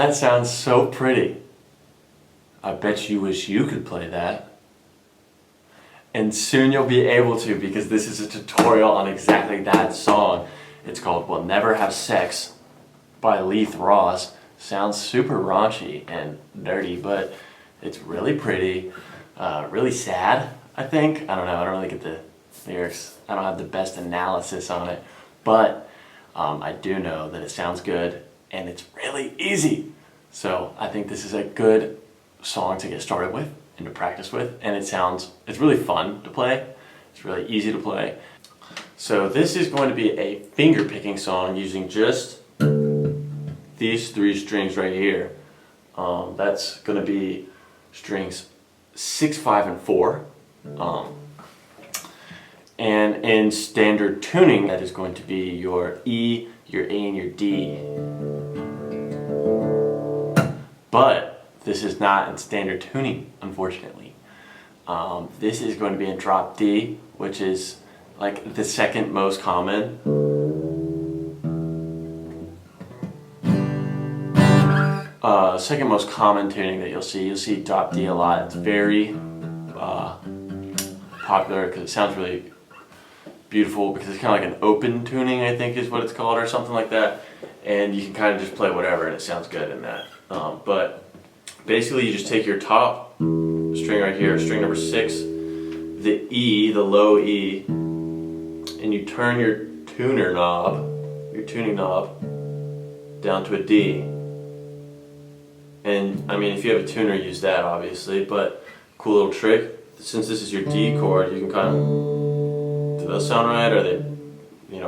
That sounds so pretty. I bet you wish you could play that. And soon you'll be able to, because this is a tutorial on exactly that song. It's called We'll Never Have Sex by Leith Ross. Sounds super raunchy and nerdy, but it's really pretty, really sad, I think. I don't know, I don't really get the lyrics. I don't have the best analysis on it, but I do know that it sounds good and it's really easy. So I think this is a good song to get started with and to practice with, and it's really fun to play. It's really easy to play. So this is going to be a finger picking song using just these 3 strings right here. That's going to be strings 6, 5, and 4. And in standard tuning, that is going to be your E, your A, and your D. But this is not in standard tuning, unfortunately. This is going to be in drop D, which is like the second most common. Second most common tuning that you'll see. You'll see drop D a lot. It's very popular because it sounds really beautiful, because it's kind of like an open tuning, I think is what it's called, or something like that. And you can kind of just play whatever and it sounds good in that. But basically you just take your top string right here, string number 6, the E, the low E, and you turn your tuning knob down to a D. And I mean, if you have a tuner, use that obviously, but cool little trick, since this is your D chord, you can kind of, do those sound right? Are they,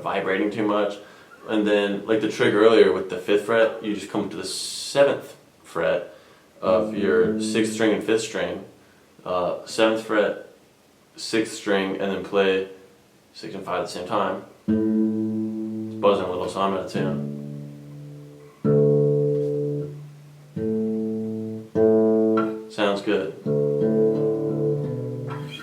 vibrating too much? And then, like the trick earlier with the 5th fret, you just come to the 7th fret of your 6th string and 5th string, 7th fret, 6th string, and then play 6 and 5 at the same time. It's buzzing a little, so I'm out of tune. Sounds good.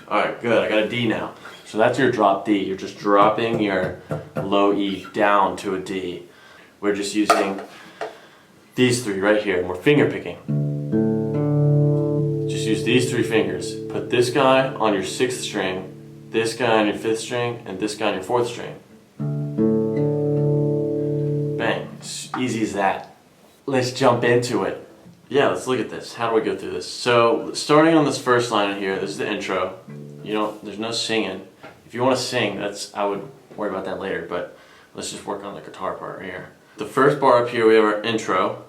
Alright, good. I got a D now. So that's your drop D. You're just dropping your low E down to a D. We're just using these 3 right here, and we're finger picking. Just use these 3 fingers. Put this guy on your 6th string, this guy on your 5th string, and this guy on your 4th string. Bang. It's easy as that. Let's jump into it. Yeah, let's look at this. How do we go through this? So, starting on this first line here, this is the intro. There's no singing. If you want to sing, I would worry about that later, but let's just work on the guitar part right here. The first bar up here, we have our intro,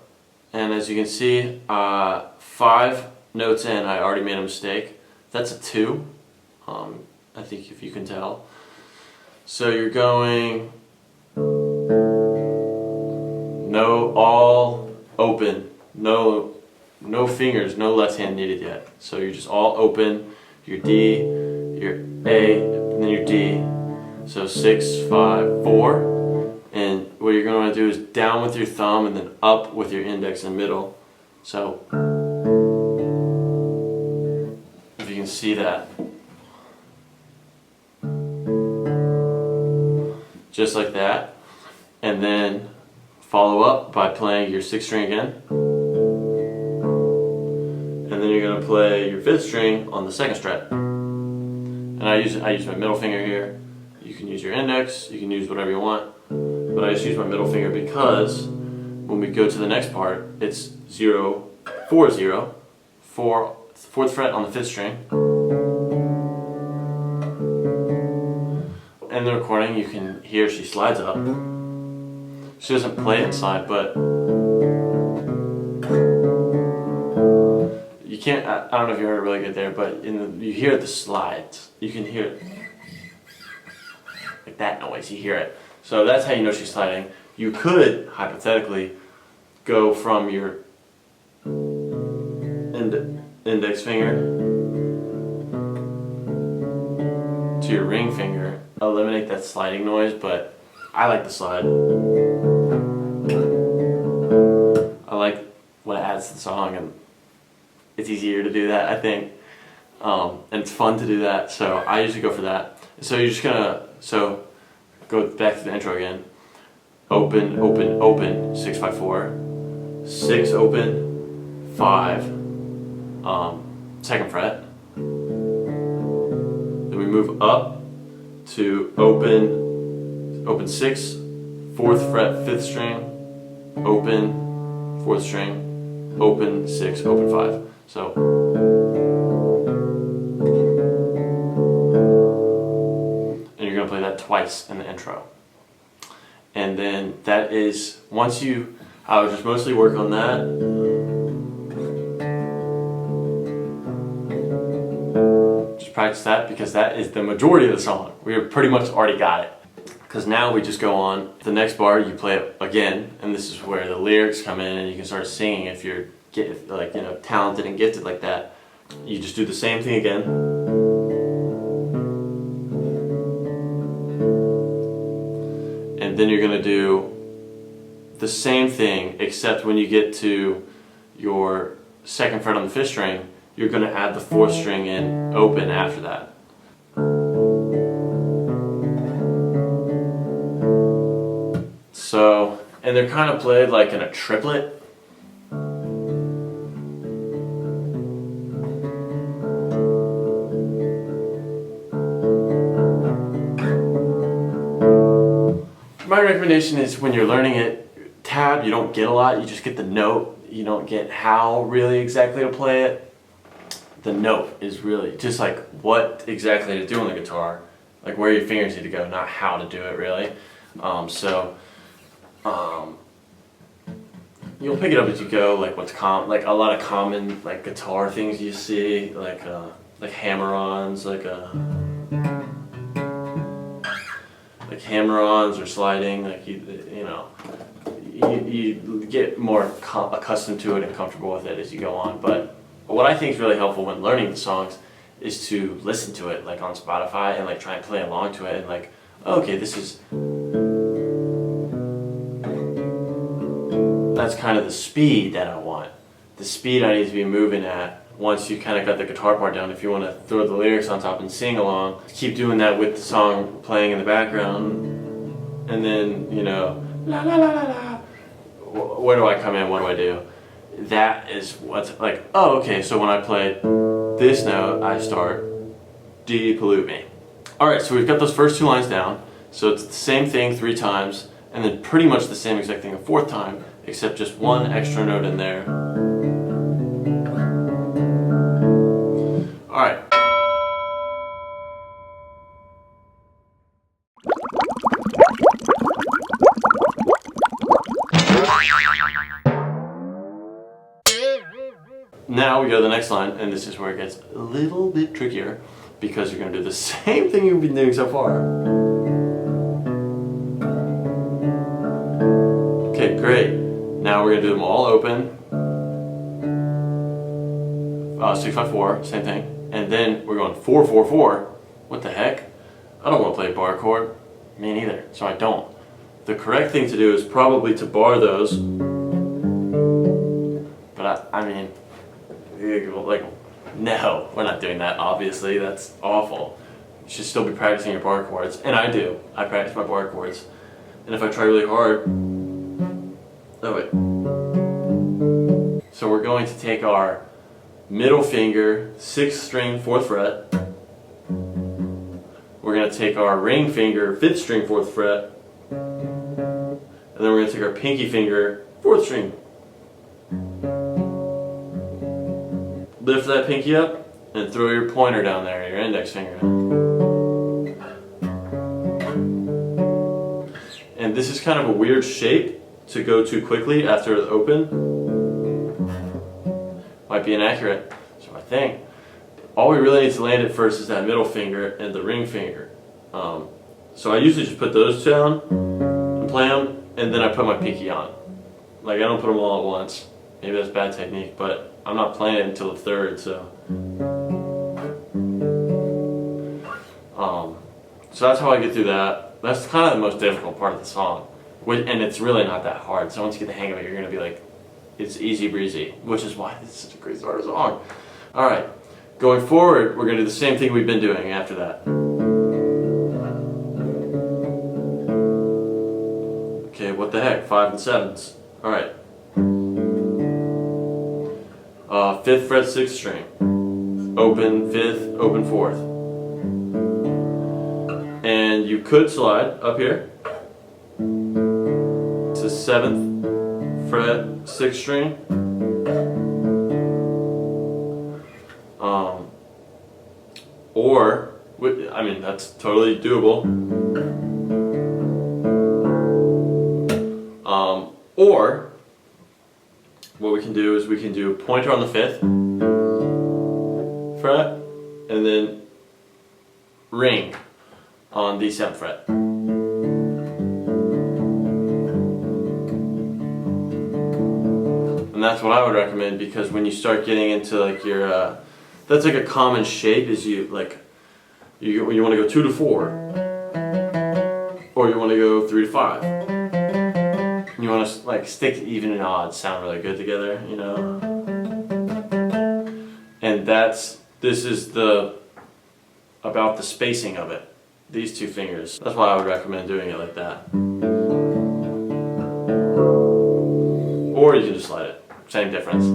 and as you can see, 5 notes in, I already made a mistake. That's a 2, I think, if you can tell. So you're going all open, no fingers, no left hand needed yet. So you're just all open, your D, your A, and then your D. So 6, 5, 4. And what you're going to want to do is down with your thumb and then up with your index and middle. So, if you can see that. Just like that. And then follow up by playing your 6th string again. And then you're going to play your 5th string on the 2nd string. And I use my middle finger here. You can use your index, you can use whatever you want, but I just use my middle finger because when we go to the next part, it's 0, 4, 0, 4th fret on the 5th string. In the recording, you can hear she slides up. She doesn't play it slide, but you can't. I don't know if you heard it really good there, but you hear the slides. You can hear it. Like that noise, you hear it. So that's how you know she's sliding. You could, hypothetically, go from your index finger to your ring finger, eliminate that sliding noise, but I like the slide. I like what it adds to the song, and it's easier to do that, I think. And it's fun to do that, so I usually go for that. So you're just gonna, go back to the intro again. Open, open, open, 6, 5, 4. 6 open, 5, second fret. Then we move up to open 6, 4th fret, 5th string, open, 4th string, open 6, open 5. So and you're going to play that twice in the intro. And then that is, I would just mostly work on that. Just practice that, because that is the majority of the song. We have pretty much already got it. Because now we just go on, the next bar you play it again, and this is where the lyrics come in and you can start singing if you're talented and gifted like that. You just do the same thing again. And then you're going to do the same thing, except when you get to your second fret on the 5th string, you're going to add the 4th string in open after that. So, and they're kind of played like in a triplet. My recommendation is, when you're learning it, tab, you don't get a lot, you just get the note. You don't get how really exactly to play it. The note is really just like what exactly to do on the guitar, like where your fingers need to go, not how to do it really. You'll pick it up as you go, like like a lot of common like guitar things you see, like hammer-ons, like hammer-ons or sliding, like you get more accustomed to it and comfortable with it as you go on. But what I think is really helpful when learning the songs is to listen to it like on Spotify and like try and play along to it, and like, oh, okay, that's kind of the speed that I want. The speed I need to be moving at once you kind of got the guitar part down. If you want to throw the lyrics on top and sing along, keep doing that with the song playing in the background, and then, la la la la la. Where do I come in? What do I do? That is what's like, oh, okay, so when I play this note, I start D pollute me. Alright, so we've got those first 2 lines down. So it's the same thing 3 times, and then pretty much the same exact thing a 4th time, except just 1 extra note in there. Alright. Now we go to the next line, and this is where it gets a little bit trickier, because you're going to do the same thing you've been doing so far. Okay, great. Now we're going to do them all open. 6-5-4, same thing. And then we're going 4-4-4. What the heck? I don't want to play a bar chord. Me neither, so I don't. The correct thing to do is probably to bar those. But I mean, like, no, we're not doing that, obviously. That's awful. You should still be practicing your bar chords. And I do. I practice my bar chords. And if I try really hard... Oh, wait. So we're going to take our middle finger, 6th string, 4th fret. We're going to take our ring finger, 5th string, 4th fret. And then we're going to take our pinky finger, 4th string. Lift that pinky up and throw your pointer down there, your index finger. And this is kind of a weird shape to go too quickly after the open. Might be inaccurate. So I think all we really need to land it first is that middle finger and the ring finger. So I usually just put those down and play them, and then I put my pinky on. Like, I don't put them all at once. Maybe that's bad technique, but I'm not playing it until the 3rd, so. So that's how I get through that. That's kind of the most difficult part of the song. And it's really not that hard. So once you get the hang of it, you're going to be like, it's easy breezy, which is why it's such a great start of the song. Alright, going forward, we're going to do the same thing we've been doing after that. Okay, what the heck, 5 and 7s. Alright. 5th fret 6th string, open 5th, open 4th. And you could slide up here to 7th fret 6th string, or, I mean, that's totally doable. Or what we can do is we can do pointer on the 5th fret and then ring on the 7th fret. And that's what I would recommend, because when you start getting into like your, that's like a common shape, is you want to go 2 to 4, or you want to go 3 to 5. You want to like stick even and odd sound really good together, you know. And this is about the spacing of it. These 2 fingers. That's why I would recommend doing it like that. Or you can just slide it. Same difference.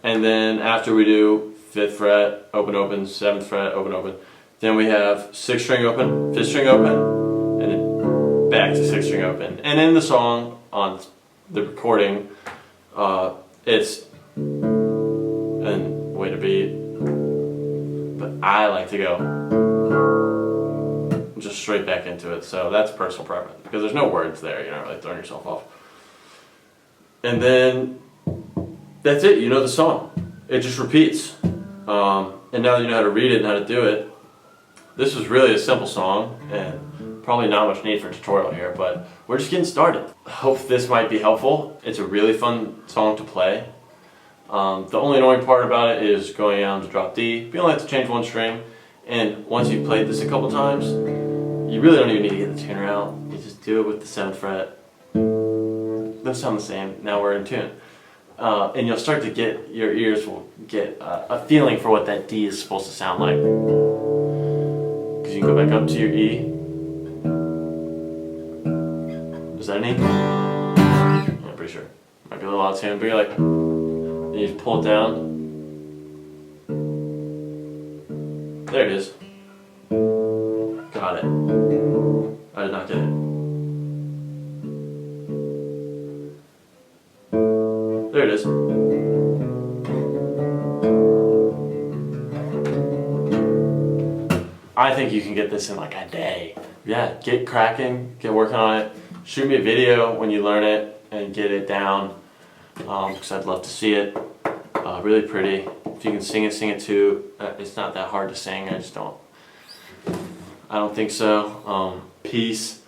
And then after we do 5th fret, open, open, 7th fret, open, open, then we have 6th string open, 5th string open, and then back to 6th string open. And in the song, on the recording, it's and way to beat, but I like to go just straight back into it. So that's personal preference, because there's no words there, you're not really throwing yourself off. And then that's it, you know the song. It just repeats. And now that you know how to read it and how to do it, this was really a simple song, and probably not much need for a tutorial here, but we're just getting started. I hope this might be helpful. It's a really fun song to play. The only annoying part about it is going down to drop D. You only have to change 1 string, and once you've played this a couple times, you really don't even need to get the tuner out. You just do it with the 7th fret. Those sound the same. Now we're in tune. And you'll start to get, your ears will get a feeling for what that D is supposed to sound like. Because you can go back up to your E. Is that an E? I'm pretty sure. Might be a little out of tune, but you're like, and you just pull it down. There it is. Got it. I did not get it. There it is. I think you can get this in like a day. Yeah, get cracking, get working on it. Shoot me a video when you learn it and get it down, because I'd love to see it. Really pretty. If you can sing it too. It's not that hard to sing. I don't think so. Peace.